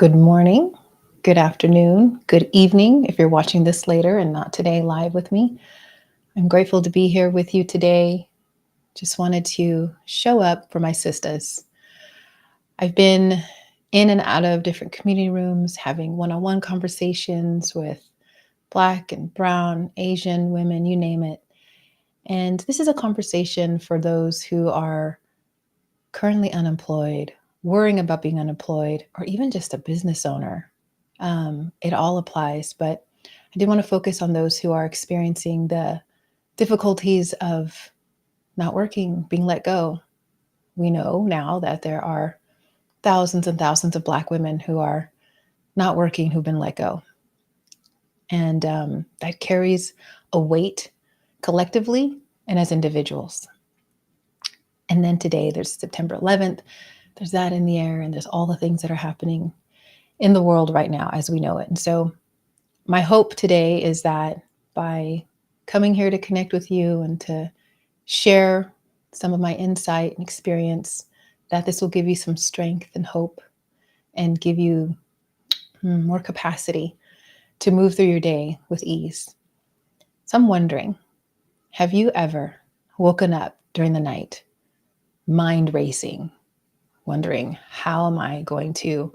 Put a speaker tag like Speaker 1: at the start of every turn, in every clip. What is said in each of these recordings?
Speaker 1: Good morning, good afternoon, good evening if you're watching this later and not today live with me. I'm grateful to be here with you today. Just wanted to show up for my sistahs. I've been in and out of different community rooms, having one-on-one conversations with Black and Brown, Asian women, you name it. And this is a conversation for those who are currently unemployed, worrying about being unemployed, or even just a business owner. It all applies, but I did want to focus on those who are experiencing the difficulties of not working, being let go. We know now that there are thousands and thousands of Black women who are not working, who've been let go. And that carries a weight collectively and as individuals. And then today there's September 11th, there's that in the air, and there's all the things that are happening in the world right now as we know it. And so my hope today is that by coming here to connect with you and to share some of my insight and experience, that this will give you some strength and hope and give you more capacity to move through your day with ease. So I'm wondering, have you ever woken up during the night, mind racing, wondering, how am I going to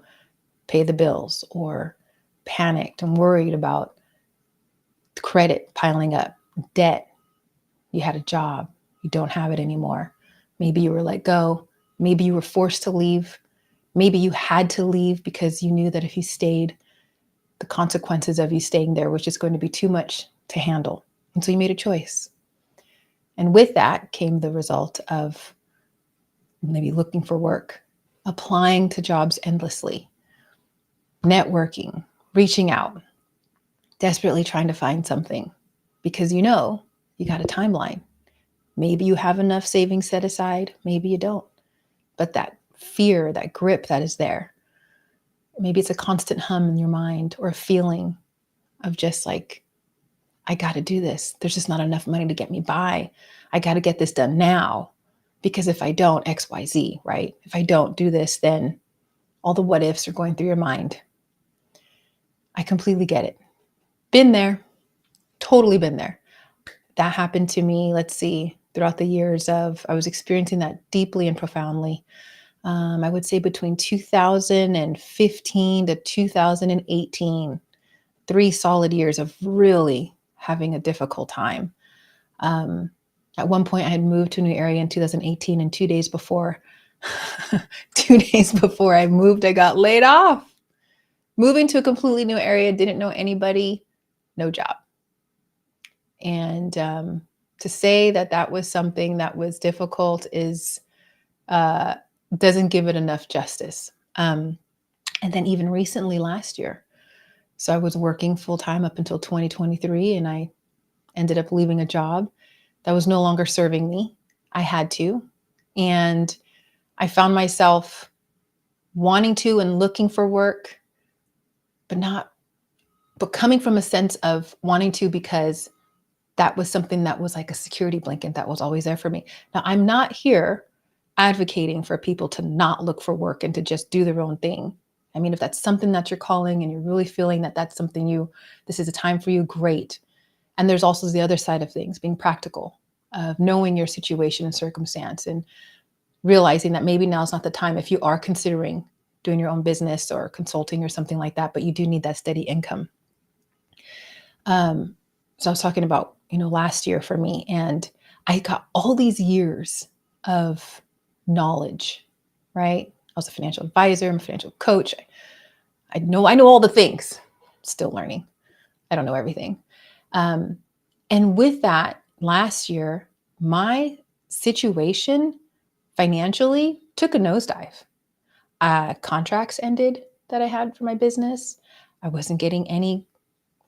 Speaker 1: pay the bills, or panicked and worried about credit piling up, debt? You had a job, you don't have it anymore. Maybe you were let go. Maybe you were forced to leave. Maybe you had to leave because you knew that if you stayed, the consequences of you staying there was just going to be too much to handle. And so you made a choice. And with that came the result of maybe looking for work, applying to jobs endlessly, networking, reaching out, desperately trying to find something because you know you got a timeline. Maybe you have enough savings set aside, maybe you don't. But that fear, that grip that is there, maybe it's a constant hum in your mind or a feeling of just like, I got to do this. There's just not enough money to get me by. I got to get this done now because if I don't, X, Y, Z, right? If I don't do this, then all the what ifs are going through your mind. I completely get it. Been there, totally been there. That happened to me, let's see, throughout the years of, I was experiencing that deeply and profoundly. I would say between 2015 to 2018, 3 solid years of really having a difficult time. At one point I had moved to a new area in 2018, and 2 days before, 2 days before I moved, I got laid off. Moving to a completely new area, didn't know anybody, no job. And to say that that was something that was difficult is doesn't give it enough justice. And then even recently last year, so I was working full time up until 2023, and I ended up leaving a job that was no longer serving me. I had to, and I found myself wanting to and looking for work, but coming from a sense of wanting to because that was something that was like a security blanket that was always there for me. Now, I'm not here advocating for people to not look for work and to just do their own thing. I mean, if that's something that you're calling and you're really feeling that that's something this is a time for you, great. And there's also the other side of things, being practical, of knowing your situation and circumstance and realizing that maybe now's not the time if you are considering doing your own business or consulting or something like that, but you do need that steady income. So I was talking about, last year for me, and I got all these years of knowledge, right? I was a financial advisor, I'm a financial coach. I know all the things, still learning. I don't know everything. And with that, last year, my situation financially took a nosedive. Contracts ended that I had for my business. I wasn't getting any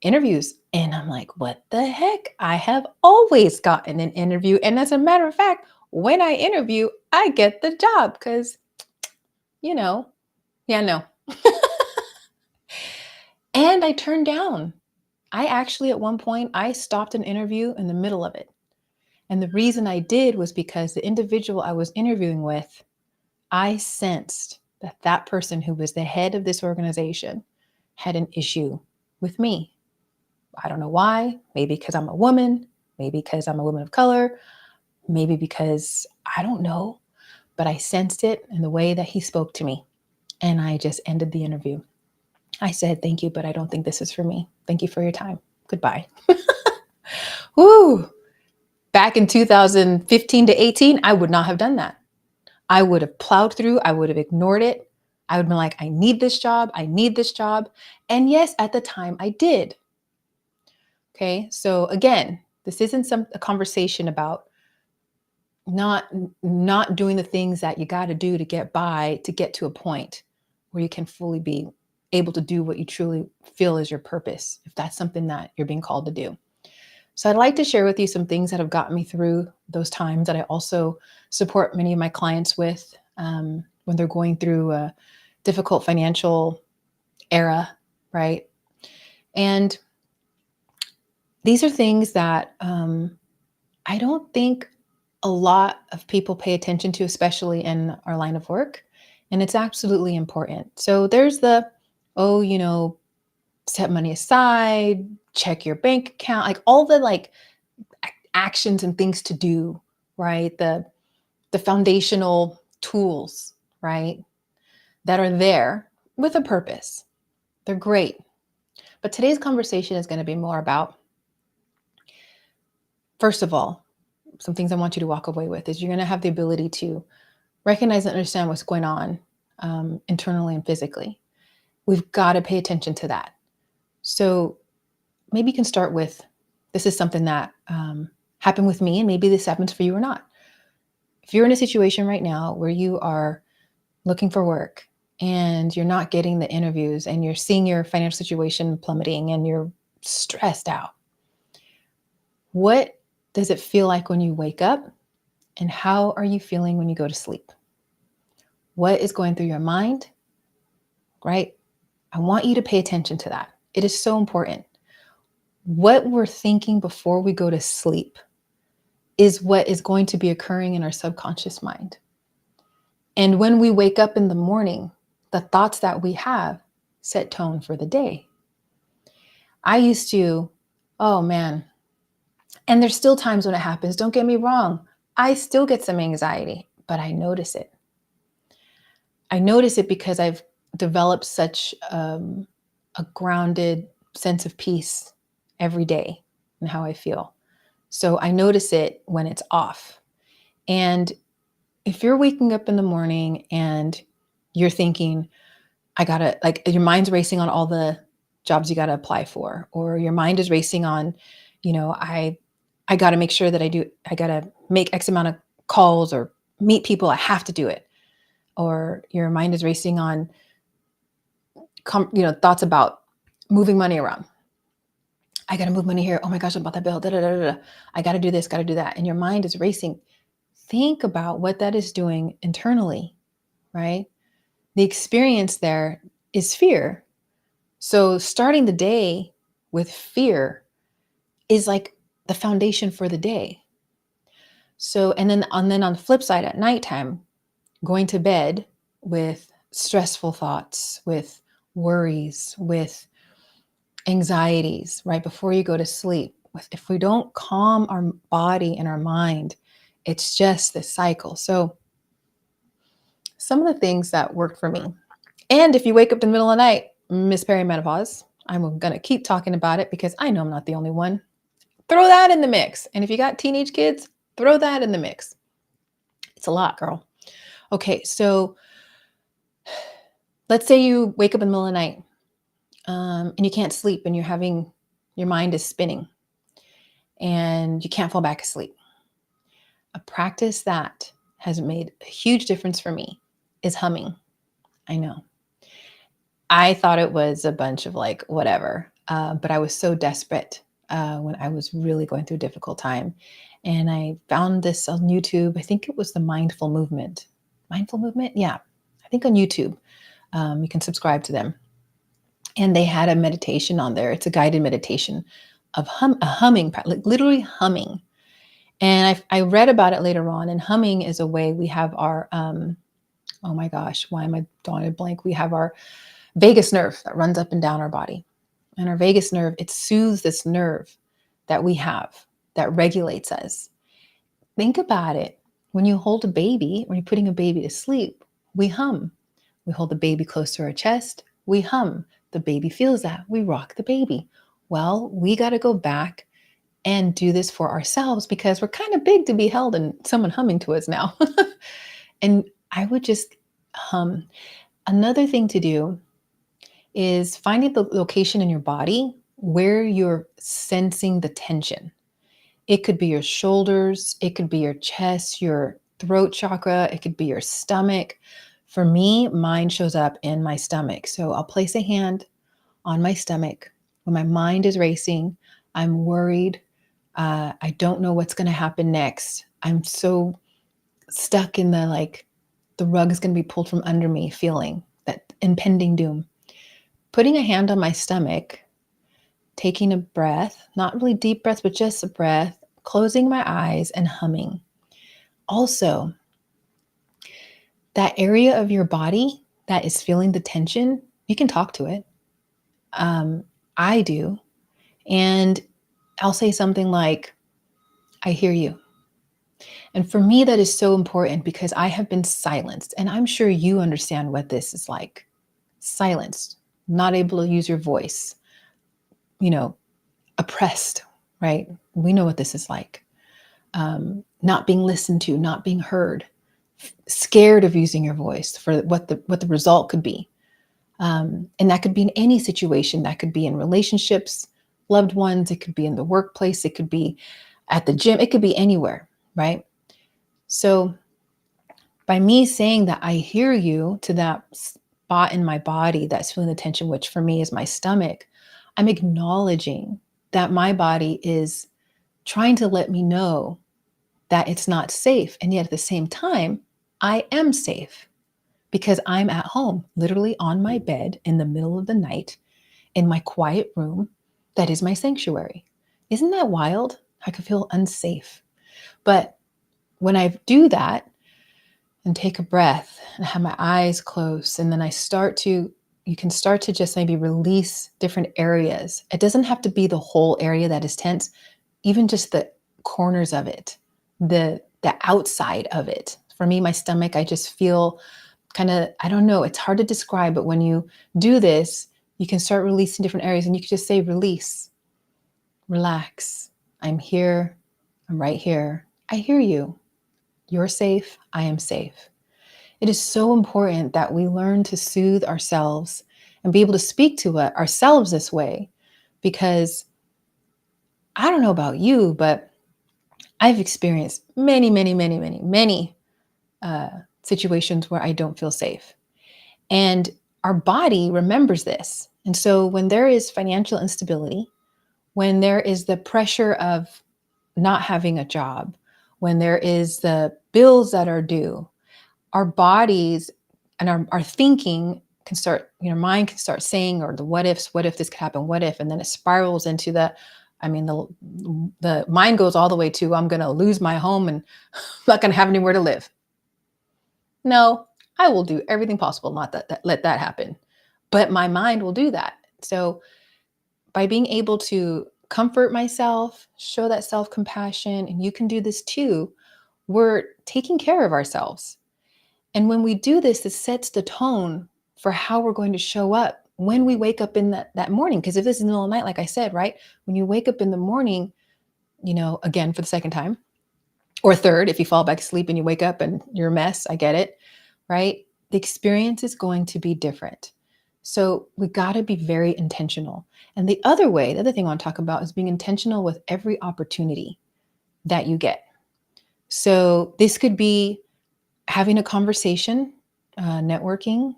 Speaker 1: interviews. And I'm like, what the heck? I have always gotten an interview. And as a matter of fact, when I interview, I get the job because, no. And I turned down. I actually, at one point, I stopped an interview in the middle of it. And the reason I did was because the individual I was interviewing with, I sensed that that person who was the head of this organization had an issue with me. I don't know why. Maybe because I'm a woman, maybe because I'm a woman of color, maybe because I don't know, but I sensed it in the way that he spoke to me. And I just ended the interview. I said, thank you, but I don't think this is for me. Thank you for your time. Goodbye. Woo! Back in 2015 to 18, I would not have done that. I would have plowed through. I would have ignored it. I would have been like, I need this job. I need this job. And yes, at the time I did. Okay. So again, this isn't a conversation about not doing the things that you got to do to get by, to get to a point where you can fully be able to do what you truly feel is your purpose, if that's something that you're being called to do. So I'd like to share with you some things that have gotten me through those times that I also support many of my clients with when they're going through a difficult financial era, right? And these are things that I don't think a lot of people pay attention to, especially in our line of work. And it's absolutely important. So there's the, set money aside, check your bank account, like all the actions and things to do, right? The foundational tools, right? That are there with a purpose. They're great. But today's conversation is going to be more about, first of all, some things I want you to walk away with is you're going to have the ability to recognize and understand what's going on internally and physically. We've got to pay attention to that. So maybe you can start with, this is something that happened with me, and maybe this happens for you or not. If you're in a situation right now where you are looking for work and you're not getting the interviews and you're seeing your financial situation plummeting and you're stressed out, what does it feel like when you wake up? And how are you feeling when you go to sleep? What is going through your mind, right? I want you to pay attention to that. It is so important. What we're thinking before we go to sleep is what is going to be occurring in our subconscious mind. And when we wake up in the morning, the thoughts that we have set tone for the day. I used to, oh man, and there's still times when it happens. Don't get me wrong. I still get some anxiety, but I notice it. I notice it because I've developed such a grounded sense of peace every day in how I feel. So I notice it when it's off. And if you're waking up in the morning and you're thinking, your mind's racing on all the jobs you got to apply for, or your mind is racing on, I got to make sure that I got to make X amount of calls or meet people. I have to do it. Or your mind is racing on, thoughts about moving money around. I got to move money here. Oh my gosh, about that bill. Da, da, da, da. I got to do this, got to do that. And your mind is racing. Think about what that is doing internally, right? The experience there is fear. So starting the day with fear is like the foundation for the day. So, and then on the flip side at nighttime, going to bed with stressful thoughts, with worries, with anxieties right before you go to sleep. If we don't calm our body and our mind, it's just this cycle. So some of the things that worked for me. And if you wake up in the middle of the night, 𝗲𝗃 perimenopause, I'm going to keep talking about it because I know I'm not the only one. Throw that in the mix. And if you got teenage kids, throw that in the mix. It's a lot, girl. Okay, so let's say you wake up in the middle of the night and you can't sleep and your mind is spinning and you can't fall back asleep. A practice that has made a huge difference for me is humming. I know. I thought it was a bunch of whatever, but I was so desperate when I was really going through a difficult time. And I found this on YouTube. I think it was the Mindful Movement. Mindful Movement? Yeah. I think on YouTube. You can subscribe to them. And they had a meditation on there. It's a guided meditation of humming, literally humming. And I read about it later on. And humming is a way we have our Oh my gosh, why am I drawing a blank? We have our vagus nerve that runs up and down our body. And our vagus nerve, it soothes this nerve that we have that regulates us. Think about it. When you hold a baby, when you're putting a baby to sleep, we hum. We hold the baby close to our chest, we hum. The baby feels that. We rock the baby. Well, we got to go back and do this for ourselves because we're kind of big to be held and someone humming to us now. And I would just hum. Another thing to do is finding the location in your body where you're sensing the tension. It could be your shoulders, it could be your chest, your throat chakra, it could be your stomach. For me, mine shows up in my stomach. So I'll place a hand on my stomach when my mind is racing. I'm worried. I don't know what's going to happen next. I'm so stuck in the rug is going to be pulled from under me feeling, that impending doom. Putting a hand on my stomach, taking a breath, not really deep breaths, but just a breath, closing my eyes and humming. Also, that area of your body that is feeling the tension, you can talk to it. I do. And I'll say something like, I hear you. And for me, that is so important because I have been silenced. And I'm sure you understand what this is like. Silenced, not able to use your voice, oppressed, right? We know what this is like. Not being listened to, not being heard, scared of using your voice for what the result could be. And that could be in any situation. That could be in relationships, loved ones. It could be in the workplace. It could be at the gym. It could be anywhere, right? So by me saying that I hear you to that spot in my body that's feeling the tension, which for me is my stomach, I'm acknowledging that my body is trying to let me know that it's not safe. And yet at the same time, I am safe because I'm at home, literally on my bed in the middle of the night in my quiet room that is my sanctuary. Isn't that wild? I could feel unsafe. But when I do that and take a breath and have my eyes closed, and then you can start to just maybe release different areas. It doesn't have to be the whole area that is tense, even just the corners of it, the outside of it. For me, my stomach, I just feel kind of, I don't know, it's hard to describe, but when you do this, you can start releasing different areas and you can just say, release, relax. I'm here. I'm right here. I hear you. You're safe. I am safe. It is so important that we learn to soothe ourselves and be able to speak to ourselves this way, because I don't know about you, but I've experienced many, many, many, many, many situations where I don't feel safe. And our body remembers this. And so when there is financial instability, when there is the pressure of not having a job, when there is the bills that are due, our bodies and our thinking can start, mind can start saying, or the what ifs, what if this could happen, what if, and then it spirals into the mind goes all the way to, I'm going to lose my home and I'm not going to have anywhere to live. No, I will do everything possible not that let that happen. But my mind will do that. So by being able to comfort myself, show that self-compassion, and you can do this too, we're taking care of ourselves. And when we do this, it sets the tone for how we're going to show up when we wake up in that morning. Because if this is in the middle of the night, like I said, right? When you wake up in the morning, again, for the second time, or third, if you fall back asleep and you wake up and you're a mess, I get it, right? The experience is going to be different. So we got to be very intentional. And the other thing I want to talk about is being intentional with every opportunity that you get. So this could be having a conversation, networking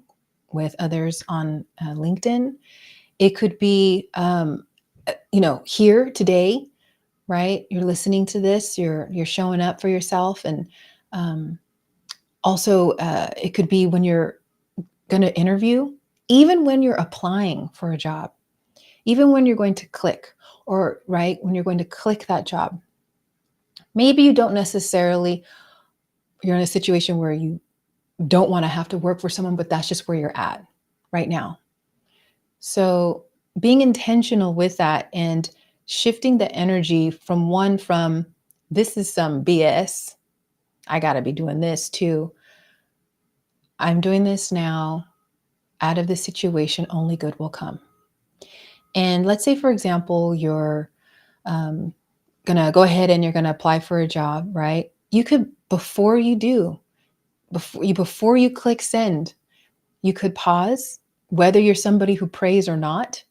Speaker 1: with others on LinkedIn. It could be, here today, right? You're listening to this, you're showing up for yourself. And also it could be when you're going to interview, even when you're applying for a job, even when you're going to click, or right, when you're going to click that job. Maybe you don't necessarily, you're in a situation where you don't want to have to work for someone, but that's just where you're at right now. So being intentional with that and shifting the energy from this is some BS, I got to be doing this, to I'm doing this now. Out of this situation, only good will come. And let's say, for example, you're going to go ahead and you're going to apply for a job, right? You could, before you click send, you could pause, whether you're somebody who prays or not.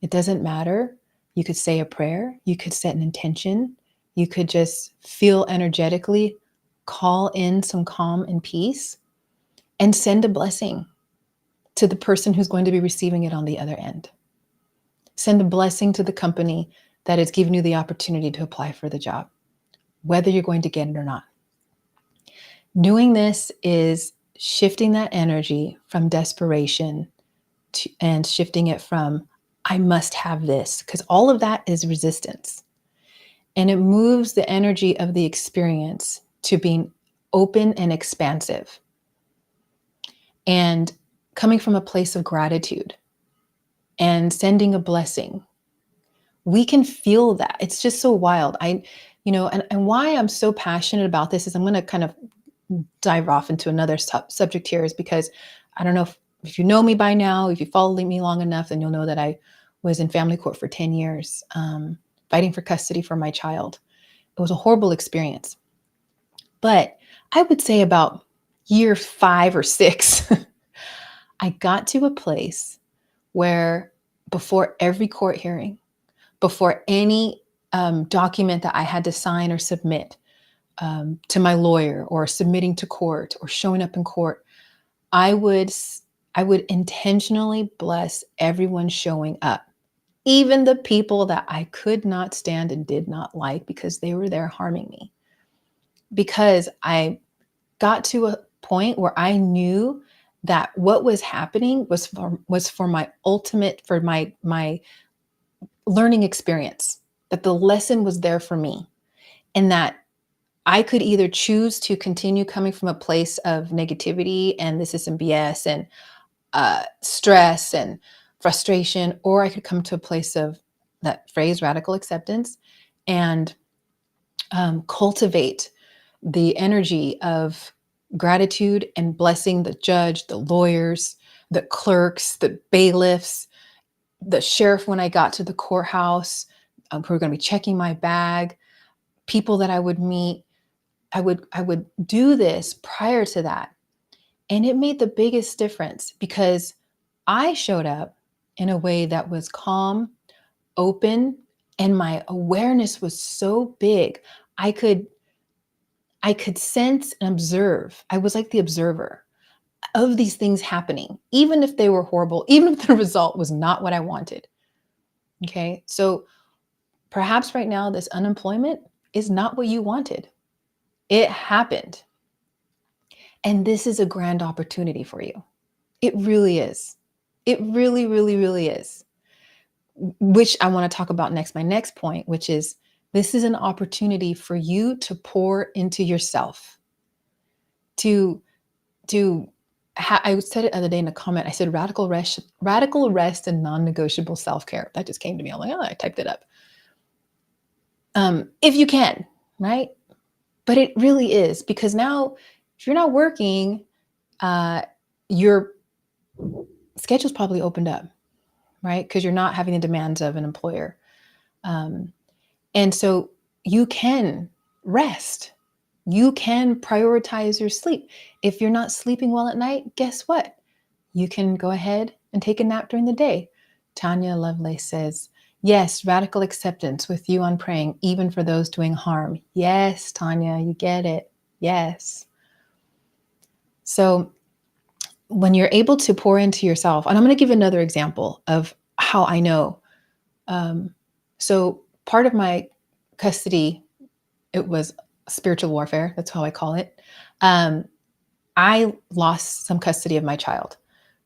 Speaker 1: It doesn't matter. You could say a prayer. You could set an intention. You could just feel energetically, call in some calm and peace, and send a blessing to the person who's going to be receiving it on the other end. Send a blessing to the company that has given you the opportunity to apply for the job, whether you're going to get it or not. Doing this is shifting that energy from desperation and shifting it from, I must have this, because all of that is resistance. And it moves the energy of the experience to being open and expansive and coming from a place of gratitude and sending a blessing. We can feel that. It's just so wild. And why I'm so passionate about this is I'm going to kind of dive off into another subject here, is because I don't know if you know me by now. If you followed me long enough, then you'll know that I was in family court for 10 years, fighting for custody for my child. It was a horrible experience. But I would say about year 5 or 6, I got to a place where before every court hearing, before any document that I had to sign or submit to my lawyer, or submitting to court, or showing up in court, I would intentionally bless everyone showing up, even the people that I could not stand and did not like, because they were there harming me. Because I got to a point where I knew that what was happening was for my ultimate, for my learning experience, that the lesson was there for me, and that I could either choose to continue coming from a place of negativity and this is some BS and stress and frustration, or I could come to a place of that phrase, radical acceptance, and cultivate the energy of gratitude and blessing the judge, the lawyers, the clerks, the bailiffs, the sheriff when I got to the courthouse, who were going to be checking my bag, people that I would meet. I would do this prior to that. And it made the biggest difference, because I showed up in a way that was calm, open, and my awareness was so big. I could sense and observe. I was like the observer of these things happening, even if they were horrible, even if the result was not what I wanted. Okay. So perhaps right now, this unemployment is not what you wanted. It happened. And this is a grand opportunity for you. It really is. It really, really, really is. Which I want to talk about next. My next point, which is, this is an opportunity for you to pour into yourself. I said it the other day in a comment. I said radical rest and non-negotiable self-care. That just came to me. I'm like, oh, I typed it up. If you can, right? But it really is, because now, if you're not working, your schedule's probably opened up, right? Because you're not having the demands of an employer. And so you can rest. You can prioritize your sleep. If you're not sleeping well at night, guess what? You can go ahead and take a nap during the day. Tanya Lovelace says, yes, radical acceptance with you on praying, even for those doing harm. Yes, Tanya, you get it. Yes. So when you're able to pour into yourself, and I'm going to give another example of how I know. So part of my custody, it was spiritual warfare. That's how I call it. I lost some custody of my child.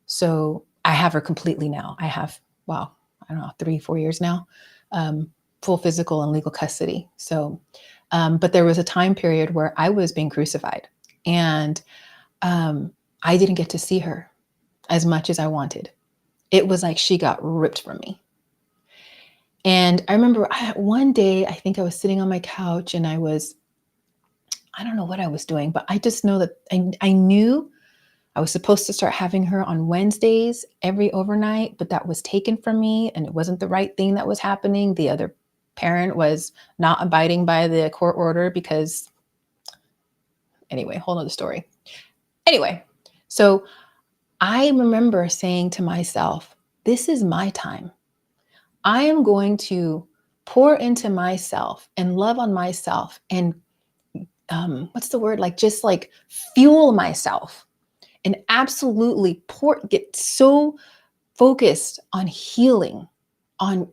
Speaker 1: So I have her completely now. I have, I don't know, 3-4 years now, full physical and legal custody. So, but there was a time period where I was being crucified, and I didn't get to see her as much as I wanted. It was like she got ripped from me. And I remember one day, I think I was sitting on my couch and I don't know what I was doing, but I just know that I knew I was supposed to start having her on Wednesdays every overnight, but that was taken from me and it wasn't the right thing that was happening. The other parent was not abiding by the court order because, anyway, whole nother story. Anyway, so I remember saying to myself, this is my time. I am going to pour into myself and love on myself and what's the word? Just fuel myself and absolutely get so focused on healing, on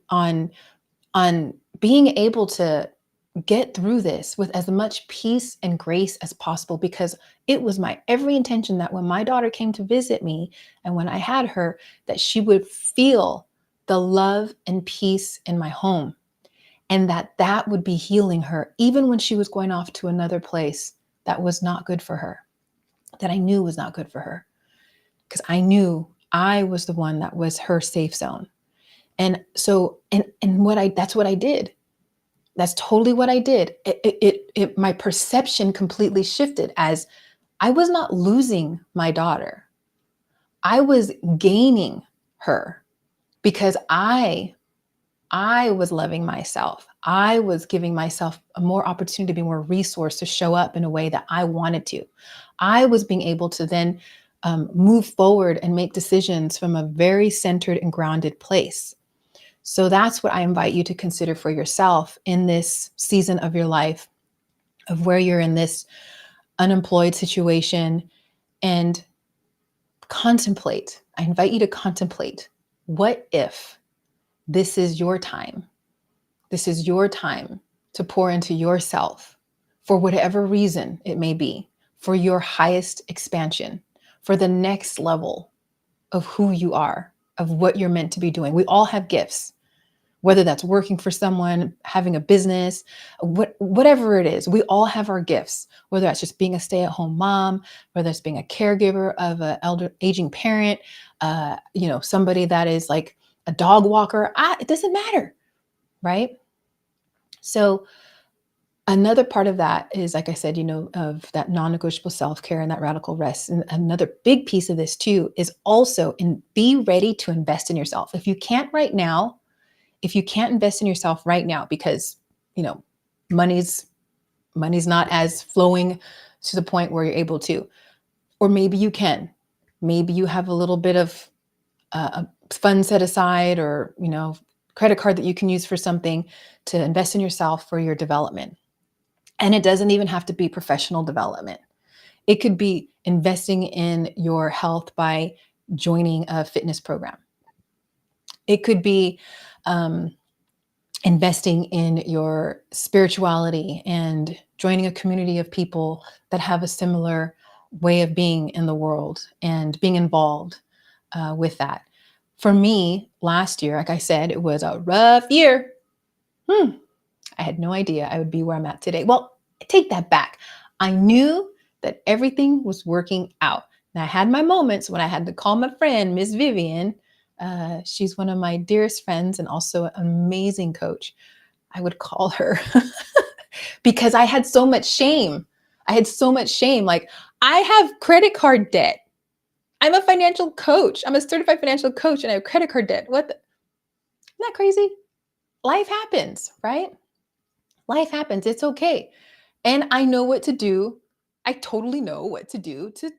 Speaker 1: being able to get through this with as much peace and grace as possible, because it was my every intention that when my daughter came to visit me and when I had her, that she would feel the love and peace in my home, and that would be healing her, even when she was going off to another place that was not good for her, that I knew was not good for her, because I knew I was the one that was her safe zone. And so, that's what I did. That's totally what I did. My perception completely shifted as I was not losing my daughter. I was gaining her because I was loving myself. I was giving myself a more opportunity to be more resourced to show up in a way that I wanted to. I was being able to then move forward and make decisions from a very centered and grounded place. So that's what I invite you to consider for yourself in this season of your life, of where you're in this unemployed situation, and contemplate. I invite you to contemplate, what if this is your time? This is your time to pour into yourself for whatever reason it may be, for your highest expansion, for the next level of who you are, of what you're meant to be doing. We all have gifts, whether that's working for someone, having a business, whatever it is. We all have our gifts, whether that's just being a stay-at-home mom, whether it's being a caregiver of an aging parent, somebody that is like a dog walker. It doesn't matter, right? So another part of that is, like I said, of that non-negotiable self-care and that radical rest. And another big piece of this too is also be ready to invest in yourself. If you can't invest in yourself right now because, money's not as flowing to the point where you're able to, or maybe you can, maybe you have a little bit of a fund set aside, or, credit card that you can use for something to invest in yourself for your development. And it doesn't even have to be professional development. It could be investing in your health by joining a fitness program. It could be investing in your spirituality and joining a community of people that have a similar way of being in the world and being involved with that. For me, last year, like I said, it was a rough year. I had no idea I would be where I'm at today. Well, I take that back. I knew that everything was working out. And I had my moments when I had to call my friend, Miss Vivian. She's one of my dearest friends and also an amazing coach. I would call her because I had so much shame. Like, I have credit card debt. I'm a financial coach. I'm a certified financial coach and I have credit card debt. Isn't that crazy? Life happens, right? Life happens. It's okay. And I know what to do. I totally know what to do to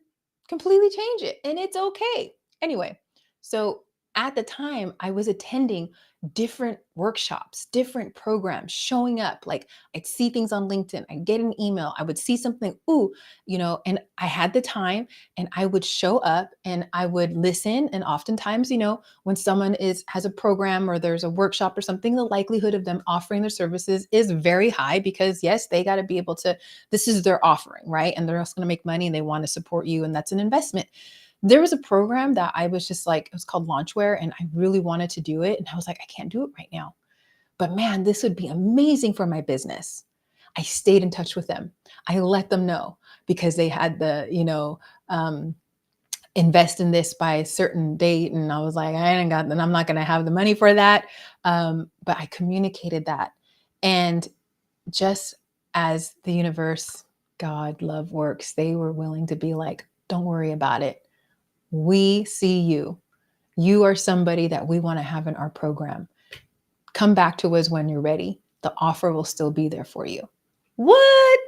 Speaker 1: completely change it. And it's okay. Anyway, so at the time, I was attending different workshops, different programs, showing up. Like, I'd see things on LinkedIn, I'd get an email, I would see something, and I had the time and I would show up and I would listen. And oftentimes, when someone has a program or there's a workshop or something, the likelihood of them offering their services is very high because, yes, they got to be able to, this is their offering, right? And they're also going to make money and they want to support you. And that's an investment. There was a program that I was just like, it was called Launchware, and I really wanted to do it. And I was like, I can't do it right now. But man, this would be amazing for my business. I stayed in touch with them. I let them know because they had the, invest in this by a certain date. And I was like, I'm not going to have the money for that. But I communicated that. And just as the universe, God, love works, they were willing to be like, don't worry about it. We see you. You are somebody that we want to have in our program. Come back to us when you're ready. The offer will still be there for you. What?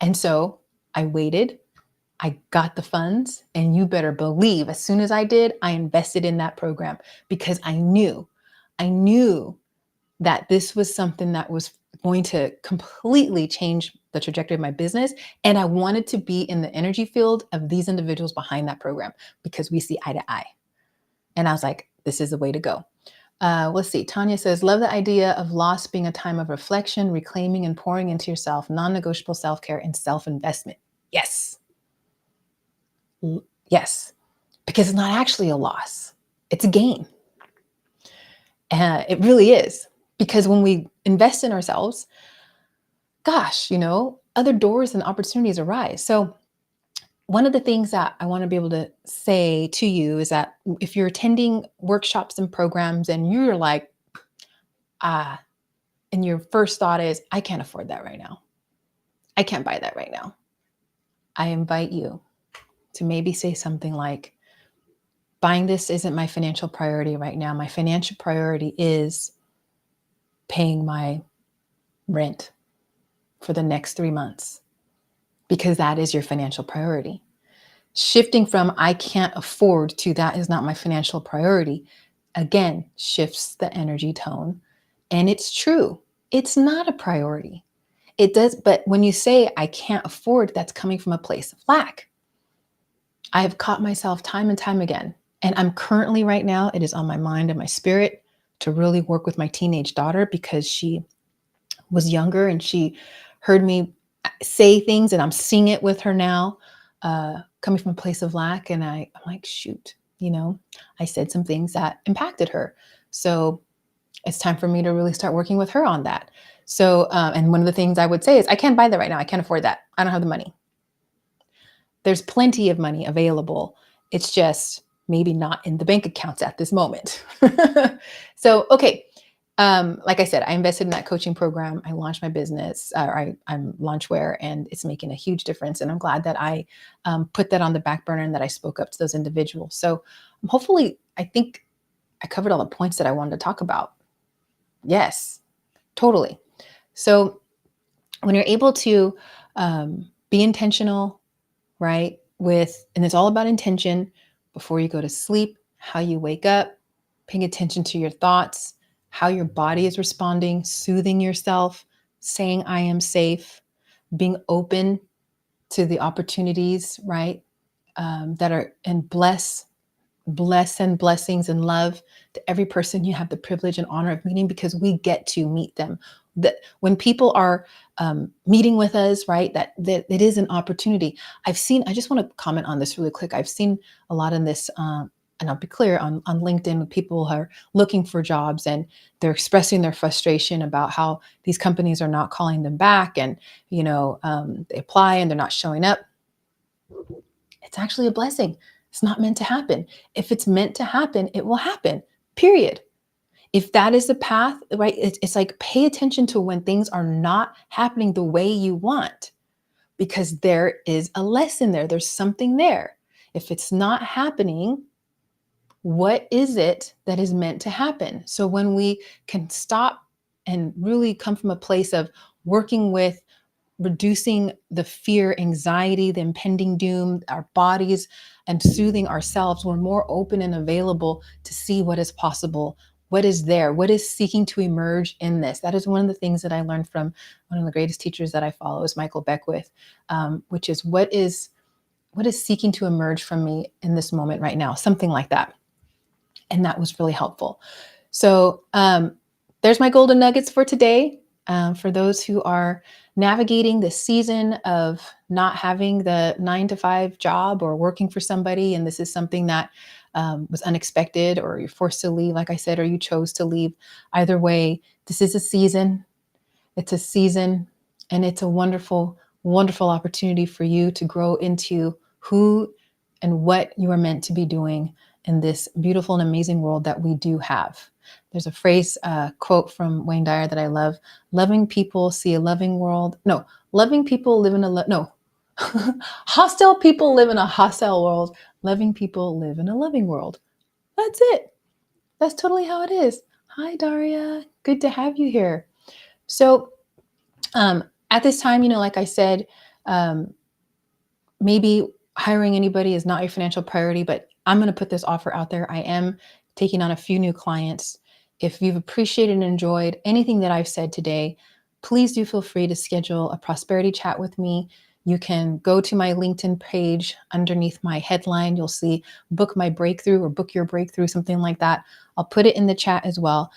Speaker 1: And so I waited. I got the funds, and you better believe as soon as I did, I invested in that program because I knew that this was something that was going to completely change the trajectory of my business. And I wanted to be in the energy field of these individuals behind that program because we see eye to eye. And I was like, this is the way to go. Let's see. Tanya says, love the idea of loss being a time of reflection, reclaiming and pouring into yourself, non-negotiable self-care and self-investment. Yes. Yes. Because it's not actually a loss. It's a gain. It really is. Because when we invest in ourselves, gosh, other doors and opportunities arise. So one of the things that I want to be able to say to you is that if you're attending workshops and programs and you're like, and your first thought is, I can't afford that right now. I can't buy that right now. I invite you to maybe say something like, buying this isn't my financial priority right now. My financial priority is paying my rent for the next 3 months, because that is your financial priority. Shifting from I can't afford to that is not my financial priority, again, shifts the energy tone. And it's true. It's not a priority. It does, but when you say I can't afford, that's coming from a place of lack. I have caught myself time and time again. And I'm currently right now, it is on my mind and my spirit to really work with my teenage daughter because she was younger and she heard me say things and I'm seeing it with her now, coming from a place of lack. And I'm like, shoot, I said some things that impacted her. So it's time for me to really start working with her on that. So, and one of the things I would say is, I can't buy that right now. I can't afford that. I don't have the money. There's plenty of money available. It's just maybe not in the bank accounts at this moment. So, okay. Like I said, I invested in that coaching program. I launched my business. I'm Launchwear, and it's making a huge difference. And I'm glad that I put that on the back burner and that I spoke up to those individuals. So hopefully, I think I covered all the points that I wanted to talk about. Yes, totally. So when you're able to be intentional, right, and it's all about intention before you go to sleep, how you wake up, paying attention to your thoughts, how your body is responding, soothing yourself, saying, I am safe, being open to the opportunities, right, that are, and send blessings and love to every person you have the privilege and honor of meeting, because we get to meet them. That when people are meeting with us, right, that it is an opportunity. I just want to comment on this really quick. I've seen a lot in this, and I'll be clear, on LinkedIn, with people who are looking for jobs and they're expressing their frustration about how these companies are not calling them back, and they apply and they're not showing up. It's actually a blessing. It's not meant to happen. If it's meant to happen, it will happen, period. If that is the path, right, it's like, pay attention to when things are not happening the way you want, because there is a lesson there. There's something there. If it's not happening, what is it that is meant to happen? So when we can stop and really come from a place of working with reducing the fear, anxiety, the impending doom, our bodies, and soothing ourselves, we're more open and available to see what is possible, what is there, what is seeking to emerge in this. That is one of the things that I learned from one of the greatest teachers that I follow, is 𝗏𝗂𝗃𝗏, which is what is seeking to emerge from me in this moment right now, something like that. And that was really helpful. So there's my golden nuggets for today. For those who are navigating the season of not having the 9-to-5 job or working for somebody, and this is something that was unexpected, or you're forced to leave, like I said, or you chose to leave. Either way, this is a season. It's a season, and it's a wonderful, wonderful opportunity for you to grow into who and what you are meant to be doing in this beautiful and amazing world that we do have. There's a phrase, quote from Wayne Dyer that I love: loving people see a loving world. No, loving people live in a, no, hostile people live in a hostile world. Loving people live in a loving world. That's it. That's totally how it is. Hi, Daria. Good to have you here. So at this time, like I said, maybe hiring anybody is not your financial priority, but I'm going to put this offer out there. I am taking on a few new clients. If you've appreciated and enjoyed anything that I've said today, please do feel free to schedule a prosperity chat with me. You can go to my LinkedIn page. Underneath my headline, you'll see book my breakthrough or book your breakthrough, something like that. I'll put it in the chat as well.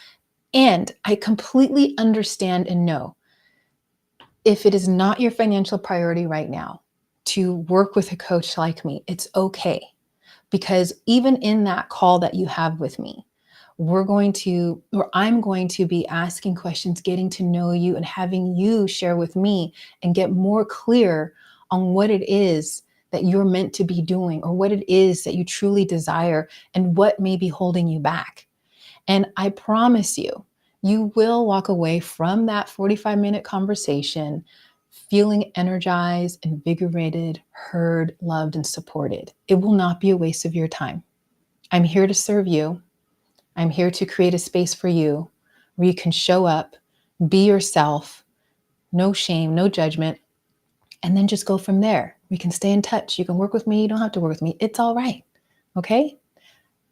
Speaker 1: And I completely understand and know if it is not your financial priority right now to work with a coach like me, it's okay. Because even in that call that you have with me, I'm going to be asking questions, getting to know you, and having you share with me and get more clear on what it is that you're meant to be doing, or what it is that you truly desire, and what may be holding you back. And I promise you, you will walk away from that 45-minute conversation feeling energized, invigorated, heard, loved, and supported. It will not be a waste of your time. I'm here to serve you. I'm here to create a space for you where you can show up, be yourself, no shame, no judgment, and then just go from there. We can stay in touch. You can work with me. You don't have to work with me. It's all right. Okay?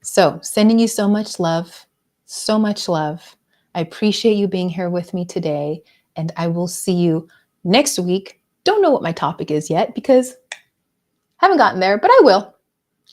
Speaker 1: So sending you so much love, so much love. I appreciate you being here with me today, and I will see you next week. Don't know what my topic is yet because I haven't gotten there, but I will.